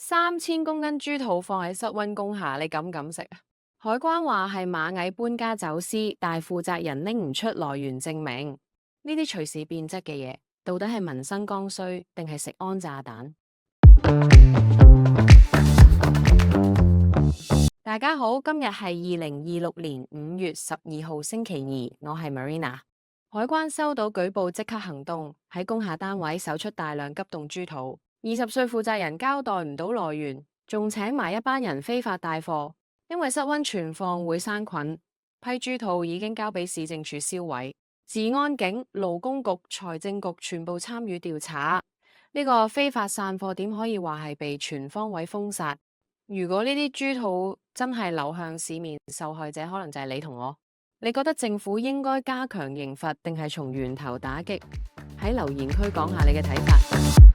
3000公斤豬肚放喺室溫工廈，你敢唔敢食啊？海關話係螞蟻搬家走私，但係負責人拎唔出來源證明。呢啲隨時變質嘅嘢，到底係民生剛需定係食安炸彈？大家好，今日係2026年5月12號星期二，我係 Marina。海關收到舉報，即刻行動，喺工廈單位搜出大量急凍豬肚。20歲負責人交代唔到來源，仲請埋一班人非法帶貨，因為室溫存放會生菌。批豬肚已經交俾市政署銷毀，治安警、勞工局、財政局全部參與調查。呢個非法散貨點可以話係被全方位封殺。如果呢啲豬肚真係流向市面，受害者可能就係你同我。你覺得政府應該加強刑罰，定係從源頭打擊？喺留言區講下你嘅睇法。